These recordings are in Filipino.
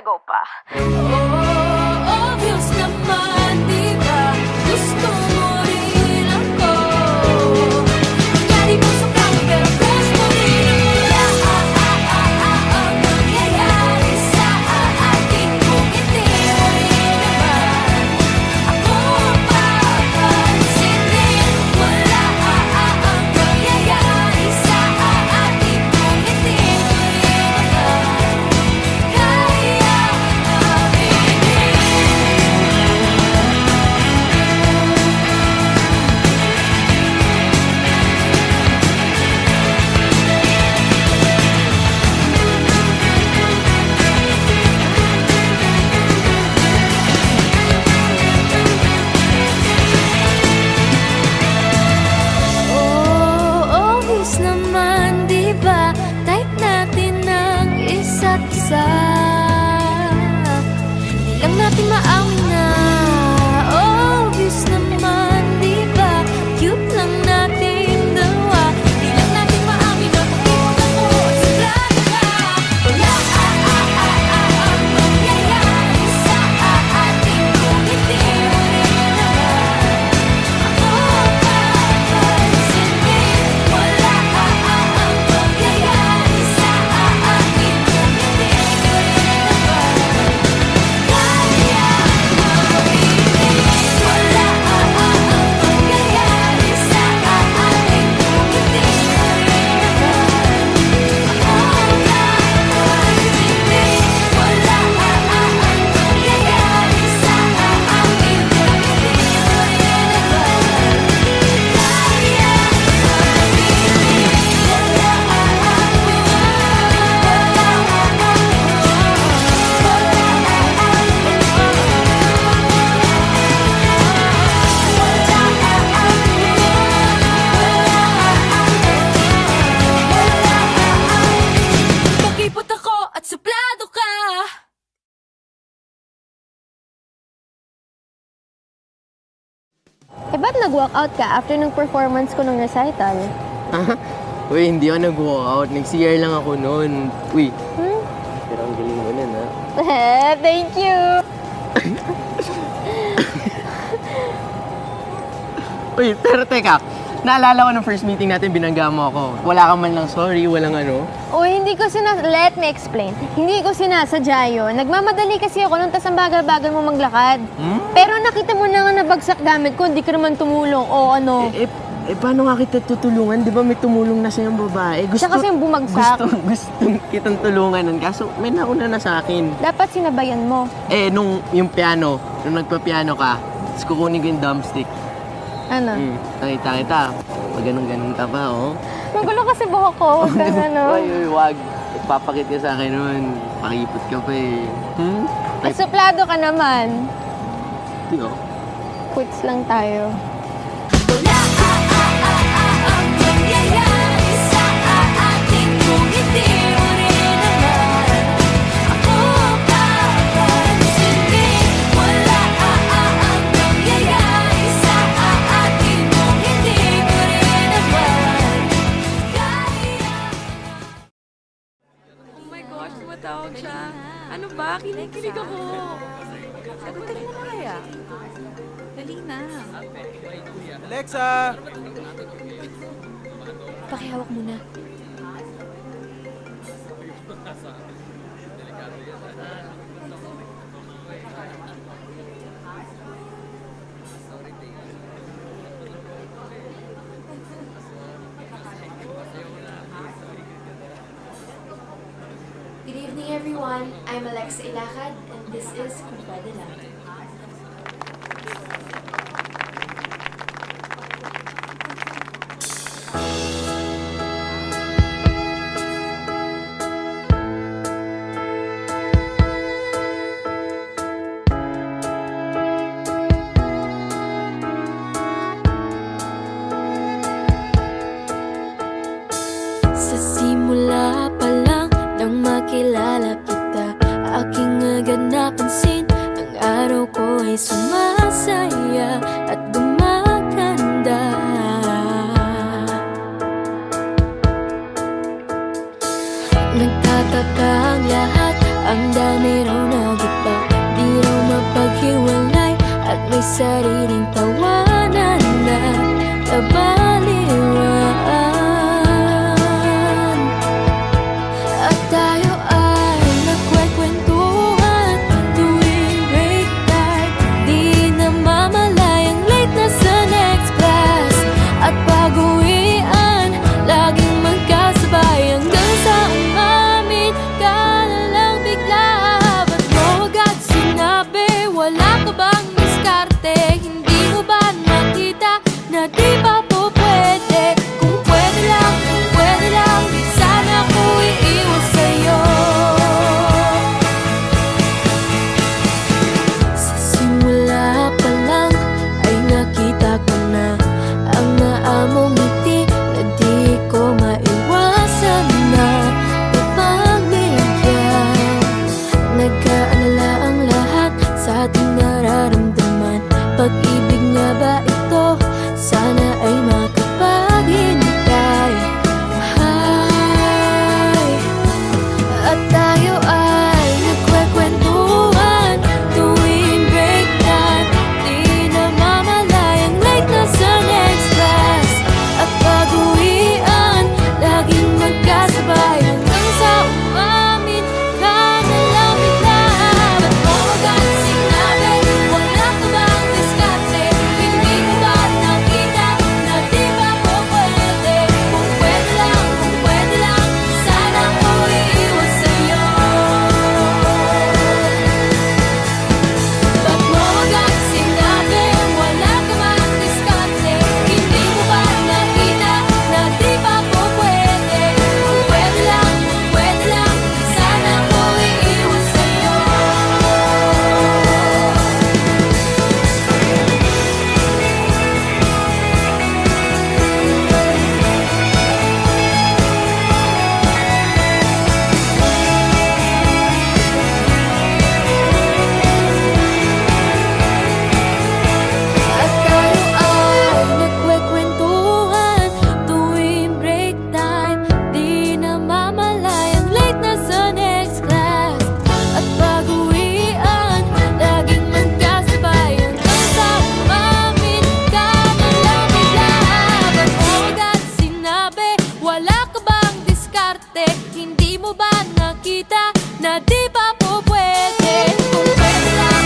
go pa. Obvious naman, di ba? Gusto mo rin ako. Kunyari mo sa plano, pero crush mo rin ako. Ang nangyayari sa ating kung hindi mo rin naman ako papansinin. Wala ang nangyayari sa ating kung hindi mo rin naman kaya aminin. Obvious naman, di ba? Type natin ng isa't isa. Di lang natin maamin na obvious naman, di ba? Cute lang natin dalawa. Di lang natin maamin na pag-ibig ako sa plaka. Wala ang mangyayari sa ating kung hindi mo rin naman ako papansinin. Wala ang mangyayari sa ating kung hindi mo rin naman kaya aminin. Wala ang mangyayari sa ating kung hindi mo rin naman ako papansinin. Wala ang mangyayari sa ating kung hindi mo rin naman kaya aminin. Wala ang mangyayari sa ating kung hindi mo rin naman kaya aminin. Pakipot ako at suplado ka. Eh, ba't nag-walkout ka after ng performance ko ng recital? Uy, hindi ako nag-walkout. Nag-CR lang ako noon. Uy, Hmm? pero ang galing mo nun, ha? Thank you! Uy, pero teka. Naalala ko ng first meeting natin, binangga mo ako. Wala ka man lang sorry, walang ano. Uy, hindi ko let me explain. Hindi ko sinasadya yun. Nagmamadali kasi ako nung tas ang bagal-bagal mo maglakad. Pero nakita mo na nga nabagsak gamit ko, hindi ka naman tumulong. O ano? Paano nga kita tutulungan? Di ba may tumulong na sa'yong babae? Siya kasi yung bumagsak. Gusto kitang tulungan nun. Kaso may nauna na sa akin. Dapat sinabayan mo. Yung piano, nung nagpa-piano ka, tapos kukunin ko yung drumstick. Ano? Nakita kita. Pag ganun-ganun ka pa, oh. Magulo kasi buhok ko. Huwag kang ano. Uy, wag. Ipapakit ka sa akin nun. Pakipot ka pa eh. Suplado ka naman. Di oh. Quits lang tayo. Wala ang mangyayari sa ating kung hindi mo rin naman ako papansinin. Wala ang mangyayari sa ating kung hindi mo rin naman kaya. Oh my gosh, tumatawag siya. Ano ba? Kinikilig ako. Sagutin mo na kaya. Dali na. Alexa! Pakihawak muna. Good evening, everyone. I'm Alexa Ilacad, and this is Kung Pwede Lang. Sa simula pa lang nang makilala kita, aking agad napansin ang araw ko ay sumasaya at gumaganda. Nagtataka ang lahat, ang dami raw na na di pa po pwede. Kung pwede lang, di sana ko iiwan sa'yo. Sa simula pa lang ay nakita ko na ang naamong ngiti na di ko maiwasan na ipagbigyan. Nagkaalala ang lahat sa ating nararamdaman. Pag-ibig nga ba ito? Sana ay makapaghintay. Ay, at tayo ay nagkwekwentuhan tuwing break time. Di namamalayang late na sa next class. At pag-uwian, laging magkasabay hanggang sa umamin ka na lang bigla. Ba't mo agad sinabi? Wala ka bang diskarte? Hindi ko ba nakita na di ba po pwede? Kung pwede lang, sana ko iiwan sa'yo. Ba't mo agad sinabi? Wala ka bang diskarte? Hindi mo ba nakita na di ba po pwede? Kung pwede lang, sana ko iiwan sa'yo. At tayo ay nagkwekwentuhan tuwing break time. Di namamalayang late na sa next class. At pag-uwian, laging magkasabay hanggang sa umamin ka na lang bigla. Ba't mo agad sinabi? Wala ka bang diskarte? Hindi mo ba nakita na di ba po pwede? Kung pwede lang,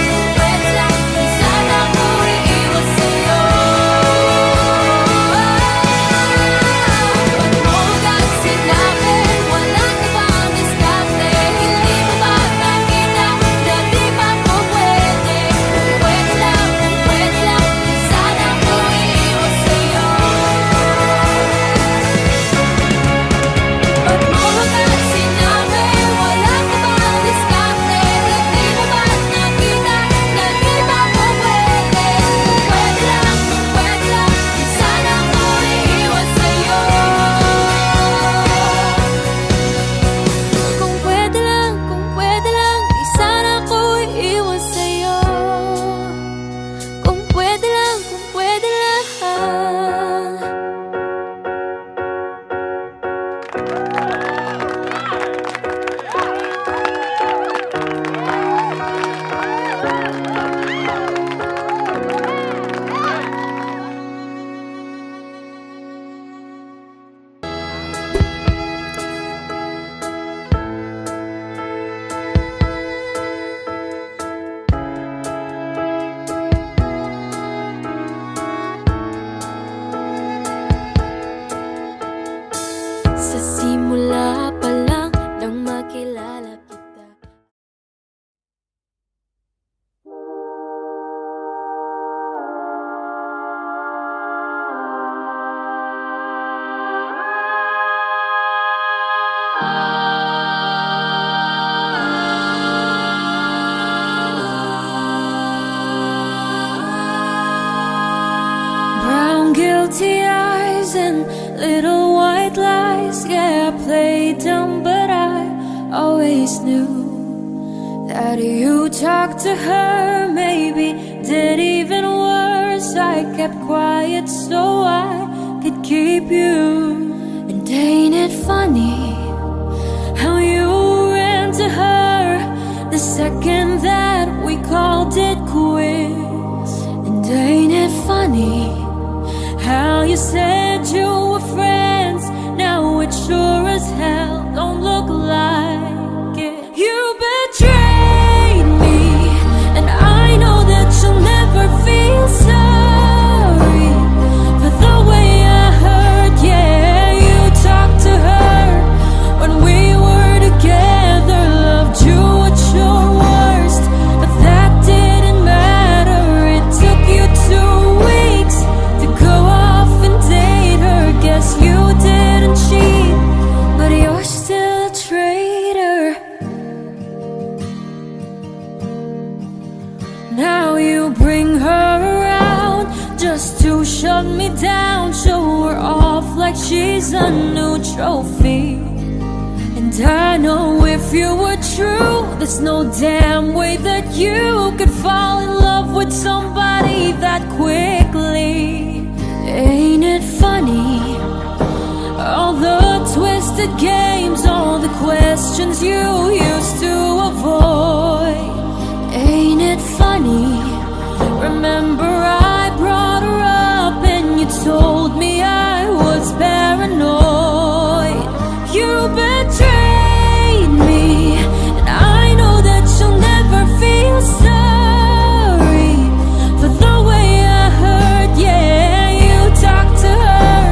di sana ko iiwan sa'yo. Ba't mo agad sinabi? Wala ka bang diskarte? Hindi mo ba nakita na di ba po pwede? Kung pwede lang, di sana ko iiwan sa'yo. Ba't mo agad sinabi? Wala ka bang diskarte? Hindi mo ba nakita na di ba po pwede? Kung pwede lang, di sana ko iiwan sa'yo. Kung pwede lang, di sana ko iiwan sa'yo. Kung pwede lang. Sa simula pa lang nang makilala kita. Brown guilty eyes and little white lies. Yeah, I played dumb, but I always knew that you talked to her. Maybe did even worse. I kept quiet so I could keep you. And ain't it funny how you ran to her the second that we called it quits? And ain't it funny how you said you were friends? Now it sure as hell don't look like it. You betrayed me, and I know that you'll never feel sorry for the way I hurt. Yeah, you talked to her when we were together, loved you at your worst, but that didn't matter. It took you 2 weeks to go all shut me down, show her off like she's a new trophy. And I know if you were true, there's no damn way that you could fall in love with somebody that quickly. Ain't it funny? All the twisted games, all the questions you used to avoid. Ain't it funny? Remember I brought her up and you told me I was paranoid. You betrayed me, and I know that you'll never feel sorry for the way I hurt. Yeah, you talked to her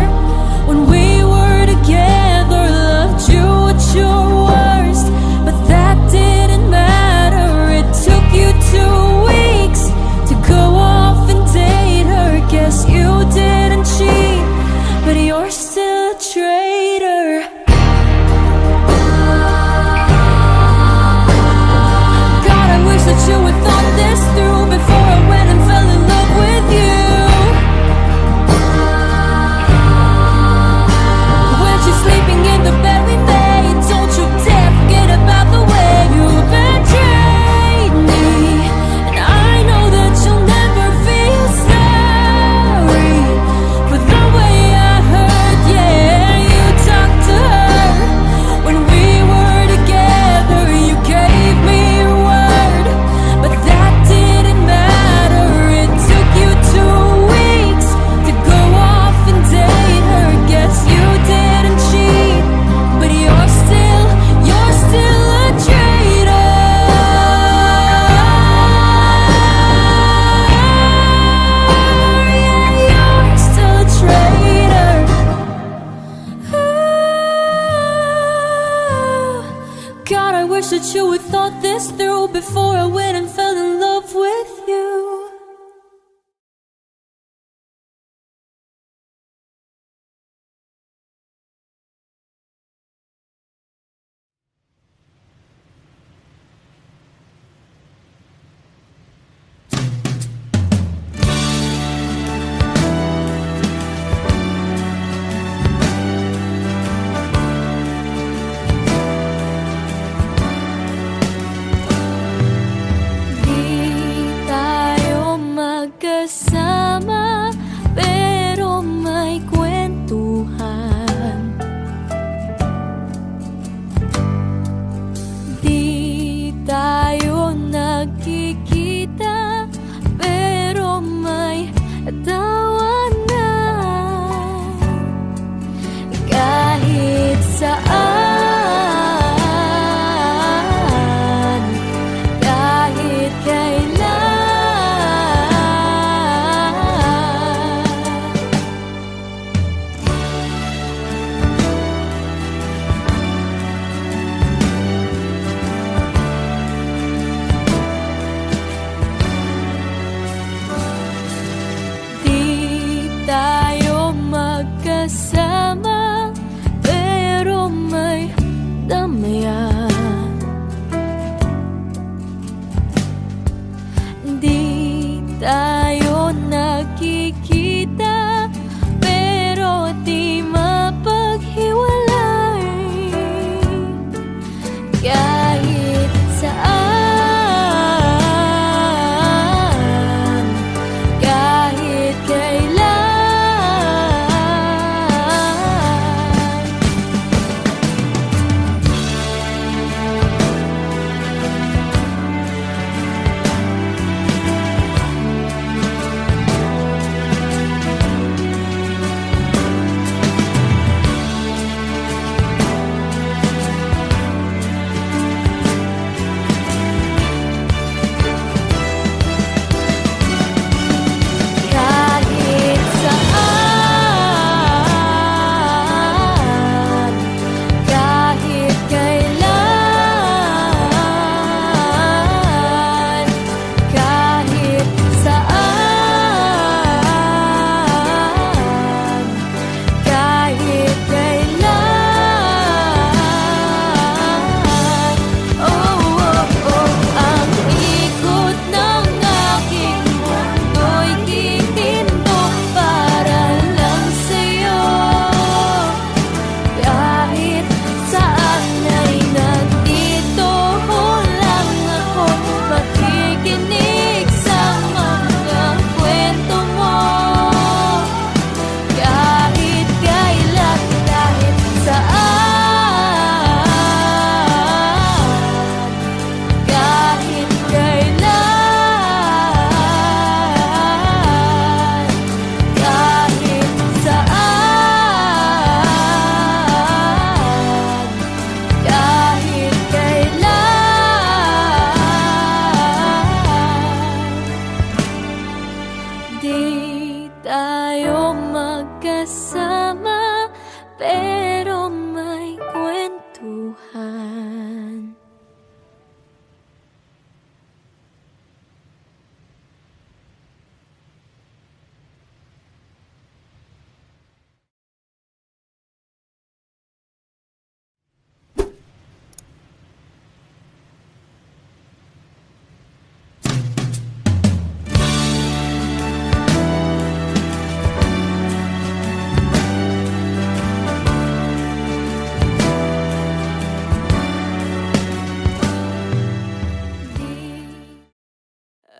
when we were together, loved you at your worst, but that didn't matter. It took you 2 weeks to go off and date her. Guess you didn't cheat, but you're still a traitor. God, I wish that you had thought this through before I went and fell in love with you. When she's sleeping in the bed we made, don't you dare forget about the way you betrayed me. And I know that you'll never feel sorry for the way I hurt. Yeah, you talked to her when we were together. You gave me your word, but that didn't matter. It took you 2 weeks to go off and date her. Guess you didn't cheat, but you're still a traitor. Yeah, you're still a traitor. God, I wish that you had thought this through before I went and fell in love with you. Di tayo magkasama, pero may kwentuhan. Di tayo nagkikita, pero may tawanan. Kahit saan, kahit kailan. Di tayo magkasama, pero may damayan. Di tayo nagkikita, pero di mapaghiwalay. Kahit saan, kahit kailan. tayong magkasama, pero may kwentuhan.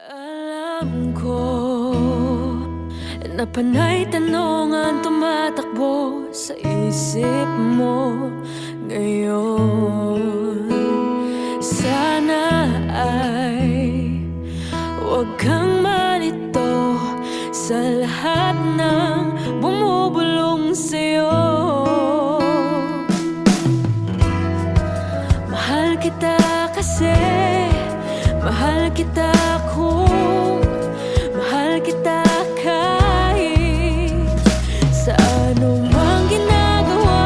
Alam ko na panay tanong ang tumatakbo sa isip mo ngayon. Sana ay huwag kang malito sa lahat ng bumubulong sa'yo. Mahal kita kasi mahal kita kung mahal kita kahit sa anumang ginagawa.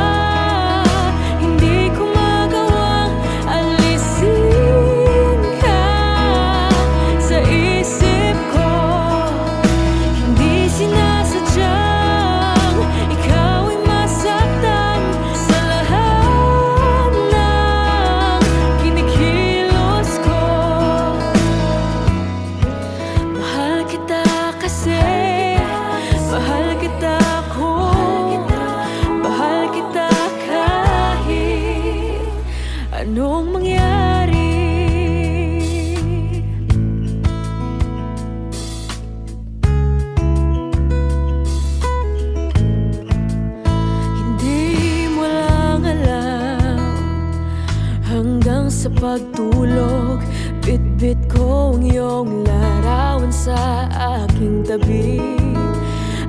Hindi ko magawang alisin ka sa isip ko. Hindi sinasadyang ikaw ay masaktan sa lahat ng kinikilos ko. Mahal kita kasi mahal kita kung mahal kita kahit anong mangyari. Hindi mo lang alam, hanggang sa pagtulog, bit-bit ko ang iyong larawan sa aking tabi.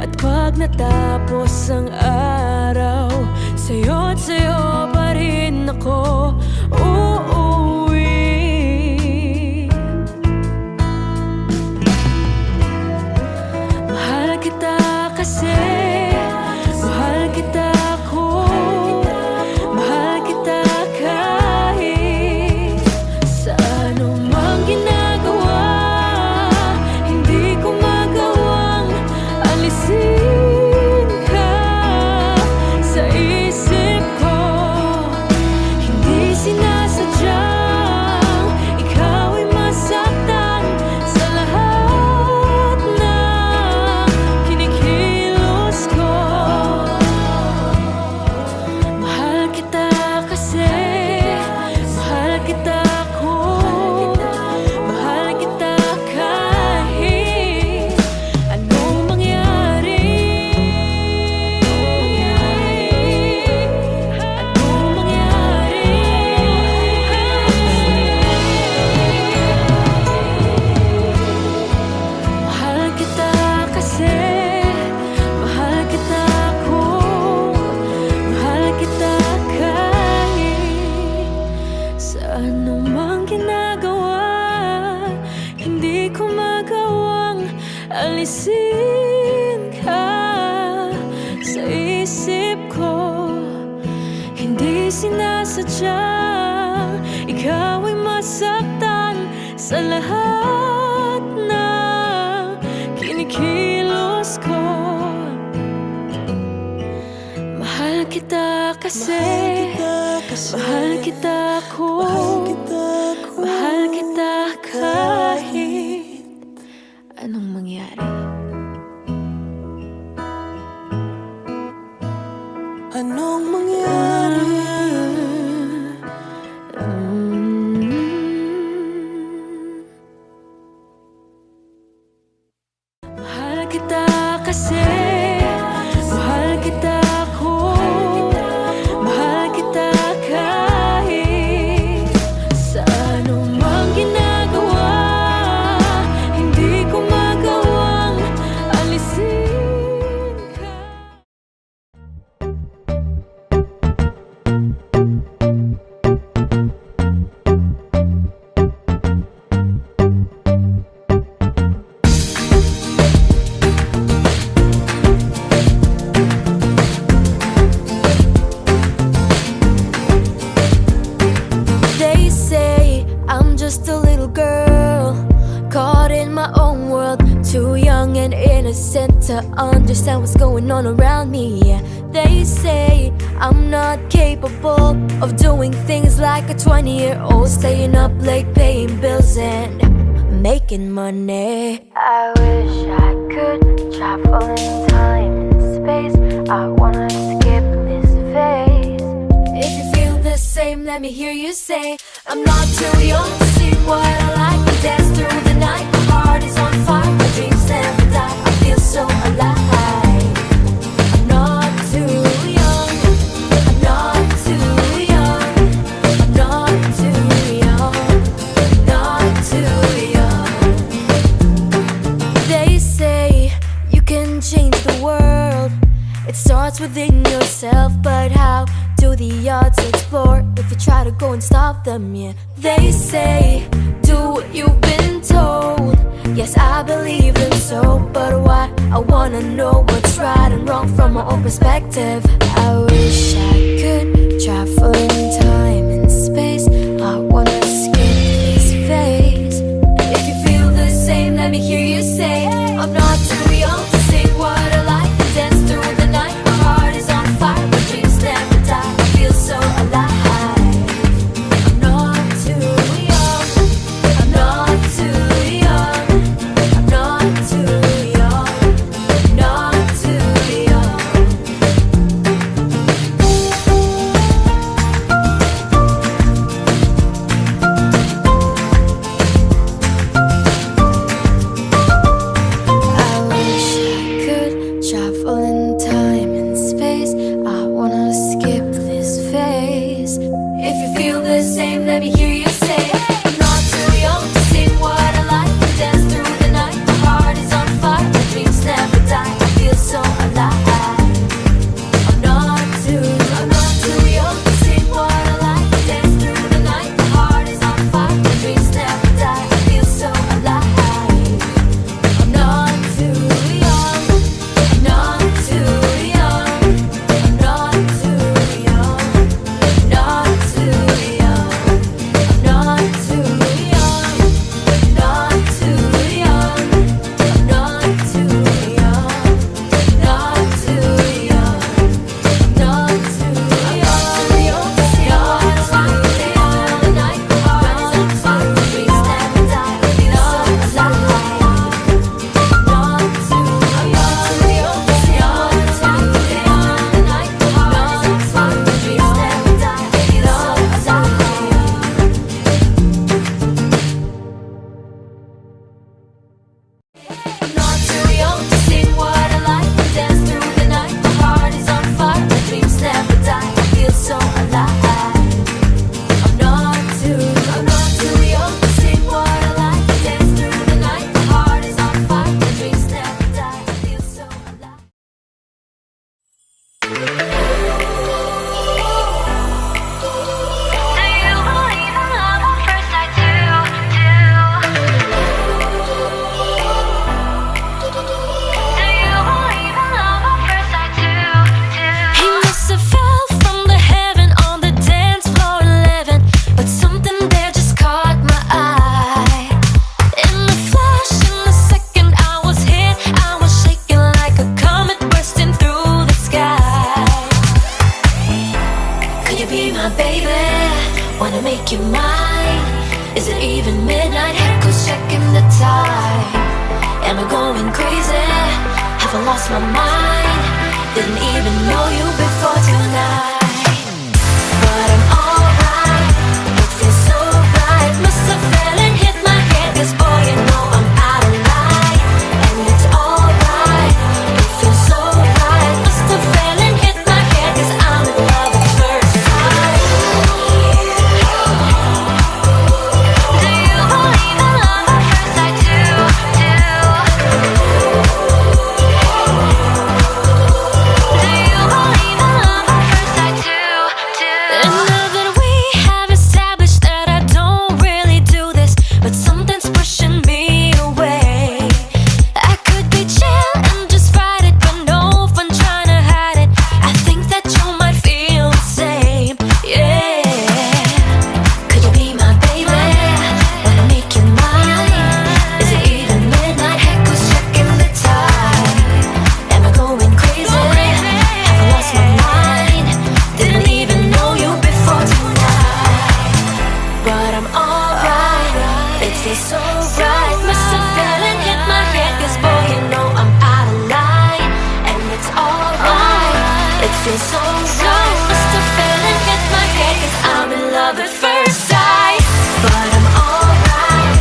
At pag natapos ang araw, sa'yo't sa'yo pa rin ako uuwi. Mahal kita kasi mahal kita kung mahal kita kahit sa anumang ginagawa. Hindi ko magawang alisin ka sa isip ko. Hindi sinasadyang ikaw ay masaktan sa lahat ng kinikilos ko. Mahal kita kasi mahal kita kung mahal kita kahit anong mangyari. Anong mangyari. Mahal kita kasi mahal kita kung mahal kita kahit sa anumang ginagawa. Hindi ko magawang alisin ka sa isip ko. Hindi sinasadyang ikaw ay masaktan sa lahat ng kinikilos ko. Mahal kita kasi mahal kita kung mahal kita kahit anong mangyari. Anong mangyari? Mahal kita kasi mahal kita kung mahal kita kahit sa anumang ginagawa. Hindi ko magawang alisin ka. understand what's going on around me. Yeah, they say I'm not capable of doing things like a 20-year-old, staying up late, paying bills and making money. I wish I could travel in time and space. I wanna skip this phase. If you feel the same, let me hear you say, I'm not too young to see what I like. We dance through the night, my heart is on fire, my dreams never die. I feel so alive. I'm not too young. I'm not too young. I'm not too young. Not too young. They say you can change the world. It starts within yourself, but how do the odds explore if you try to go and stop them? Yeah, they say do what you've been told. Yes, I believe them so, but why? I wanna know what's right and wrong from my own perspective. I wish I could travel in time and space. I wanna skip this phase. If you feel the same, let me hear you say, I'm not too young to sing what I like, to dance through the night. My heart is on fire, my dreams never die. I feel so alive. I'm not too young. I'm not too young. I'm not too young. Not too young. I wish I could travel in time and space. I wanna skip this phase. If you feel the same, let me hear you say, I'm not too young to sing what I like, to dance through the night. My heart is on fire, my dreams never die. I feel so alive. I'm not too young to sing what I like, to dance through the night. My heart is on fire, my dreams never die. I feel so alive. I'm not too young. I'm not too young. I'm not too young. Not too young. I'm not too young. Not too young. I'm not too young. Not too young. Not too young. To see what I like, to dance through the night. My heart is on fire, my dreams never die. I feel so alive. Not too young to see what I like, to dance through the night. My heart is on fire, my dreams never die. I feel so alive. I'm not too young to sing what I like, to dance through the night. My heart is on fire, my dreams never die. I feel so alive. I'm not too young to sing what I like, to dance through the night. My heart is on fire, my dreams never die. I feel so alive. Do you believe in love at first sight too? Do you believe in love at first sight too? He must have fell from the heaven on the dance floor at 11, but something there just caught my eye. In the flash, in the second I was hit, I was shaking like a comet bursting through the sky. Could you be my baby? Wanna make you mine? Is it even midnight? Heck, who's checking the time? Am I going crazy? Have I lost my mind? Didn't even know you before tonight. But I'm alright. It feels so right. Must have fell and hit my head, 'cause boy, you know I'm out of line. And it's alright. It feels so right. Must have fell and hit my head, 'cause I'm in love at first sight. Do you believe in love at first sight too? Do you believe in love at first sight feels so right. Must have fell and hit my head, 'cause I'm in love at first sight. But I'm alright,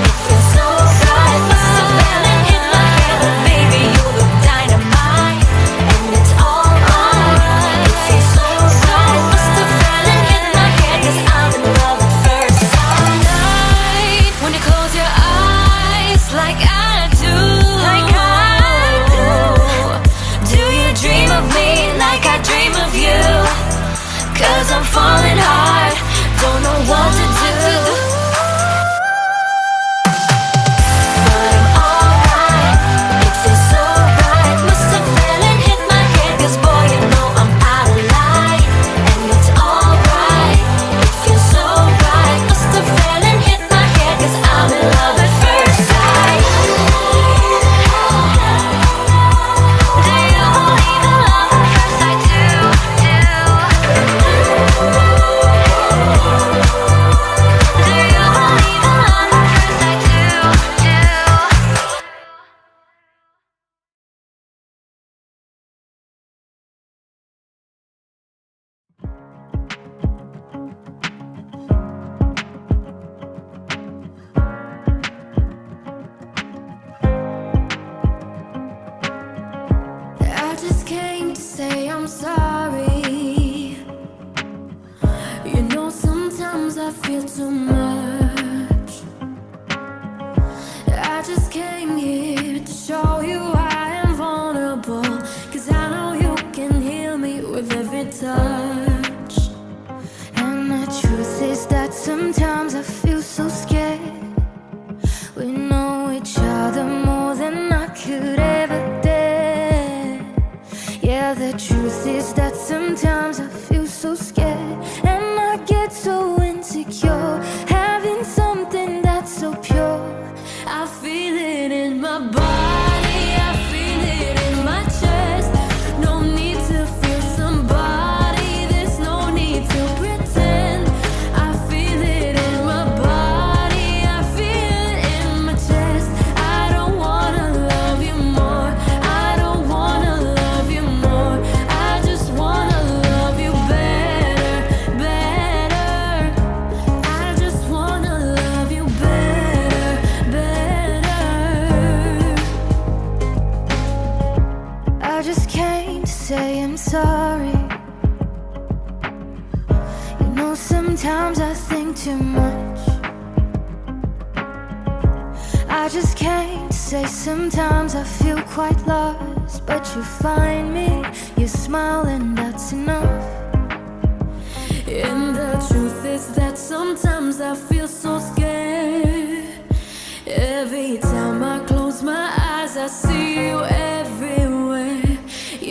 it feels so right. Must have fell and hit my head, but baby you look dynamite, and it's all alright. It feels so right. Must have fell and hit my head, 'cause I'm in love at first sight. When you close your eyes like I do, do you dream of me like I dream of you? 'Cause I'm falling hard, don't know what to do. But I'm alright, it feels so right. Must have fell and hit my head, 'cause boy you know I'm out of line, and it's alright, it feels so right. Must have fell and hit my head, 'cause I'm in love at first sight. Do you believe in love at first sight too? Do you believe in love at first sight too? I just came to say I'm sorry. You know, sometimes I feel too much. I just came here to show you I am vulnerable, 'cause I know you can heal me with every touch. And the truth is that sometimes I feel so scared. We know each other more than I could ever dare. Yeah, the truth is that sometimes I feel so scared, and I get so insecure, having something that's so pure. I feel it in my body, I feel it in my chest. No need to feel somebody, there's no need to pretend. I feel it in my body, I feel it in my chest. I don't wanna love you more, I don't wanna love you more. I just wanna love you better, better. I just wanna love you better, better. I just came to say I'm sorry. You know, sometimes I think too much. I just came to say sometimes I feel quite lost, but you find me, you smile, and that's enough. And the truth is that sometimes I feel so scared. Every time I close my eyes, I see you everywhere.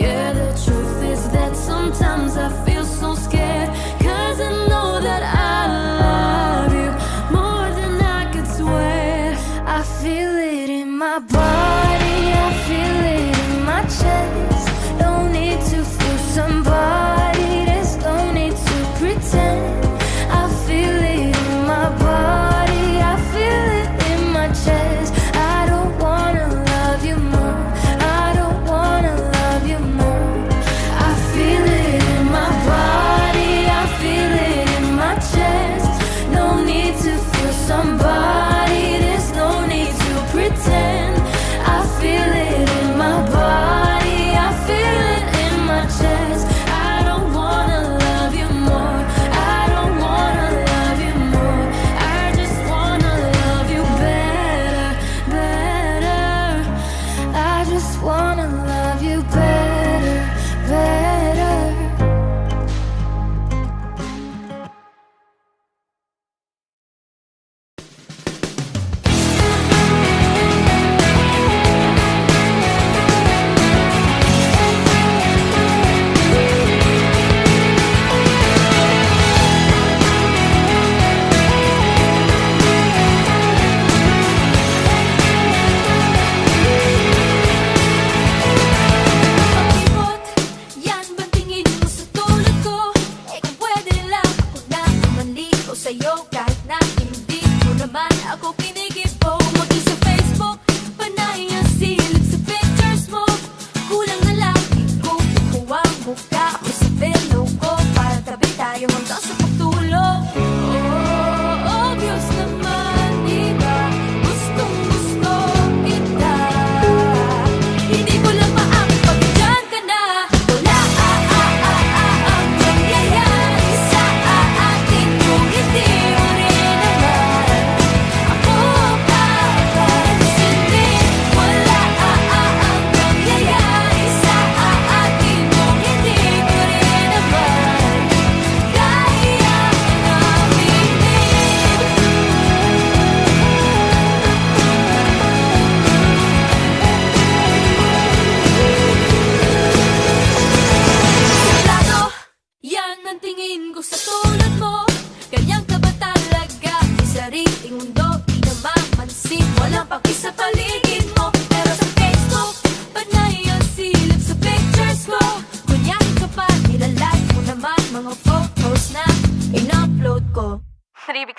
Yeah, the truth is that sometimes I feel so scared, 'cause I know that I love you more than I could swear. I feel it in my body, I feel it in my chest. Don't need to fool somebody, there's no need to pretend.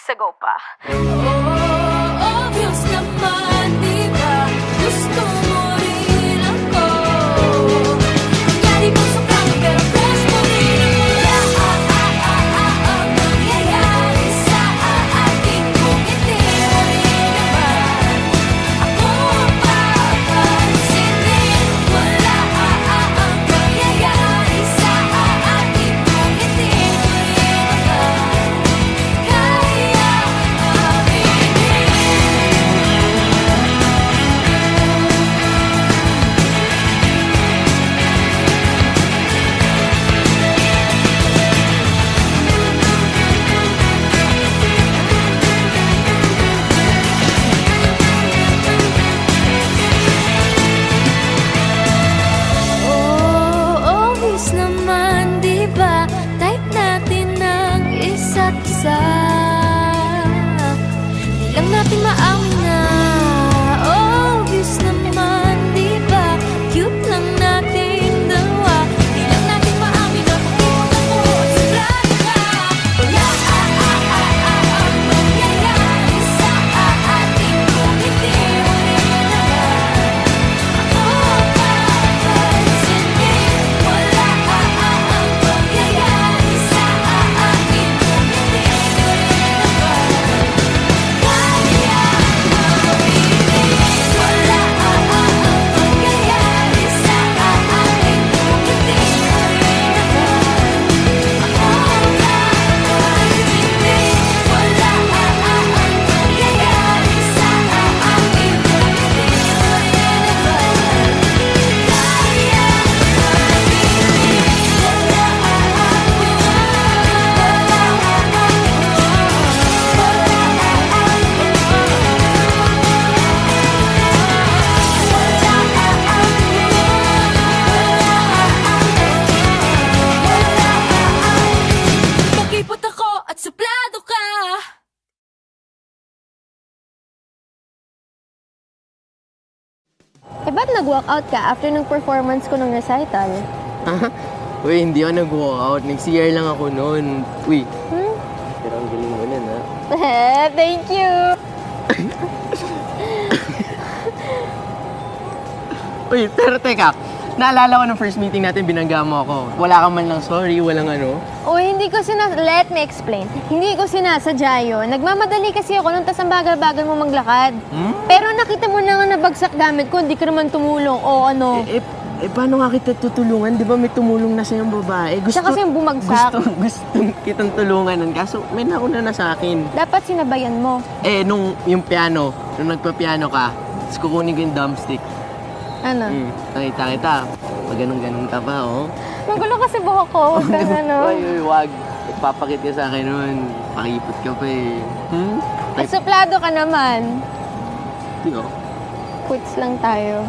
weeks ago pa. Obvious naman, di ba? Gusto mo rin ako. Nangyari mo sa plano, pero crush mo rin ako. Ang nangyayari sa ating kung hindi mo rin naman ako papansinin. Wala ang nangyayari sa ating kung hindi mo rin naman kaya obvious naman, di ba? Type natin ng isa't isa. Di lang natin maamin na obvious naman, di ba? Cute lang natin dalawa. Di lang natin maamin na pakita mo sa plaka. Wala ang mangyayari sa ating kung hindi mo rin naman ako papansinin. Wala ang mangyayari sa akin kung hindi mo rin naman kaya mamili. Wala ang mangyayari sa akin kung hindi mo rin naman ako papansinin. Wala ang mangyayari sa akin kung hindi mo rin naman kaya mamili. Pakipot ako at suplado ka. Eh, ba't nag-walkout ka after ng performance ko ng recital? Uy, hindi ako nag-walkout. Nag-CR lang ako noon. Uy, pero ang galing mo nun, ha? Thank you! Uy, pero teka. Naalala ko ng first meeting natin, binangga mo ako. Wala ka man lang sorry, walang ano. O, hindi ko let me explain. Hindi ko sinasadya yun. Nagmamadali kasi ako nung tas ang bagal-bagal mo maglakad. Pero nakita mo na nga nabagsak gamit ko, hindi ka naman tumulong. O ano? Paano nga kita tutulungan? Di ba may tumulong na sa'yong babae? Siya kasi yung bumagsak. Gusto kitang tulungan nun. Kaso may nauna na sa akin. Dapat sinabayan mo. Nung yung piano, nung nagpa-piano ka, tapos kukunin ko yung drumstick. Ano? Nakita kita. Ganun-ganun ka pa, oh. Magulo kasi buhok ko. Huwag kang ano. Uy, wag. Papakit ka sa akin nun. Pakipot ka pa eh. Suplado ka naman. Hindi, oh. Quits lang tayo.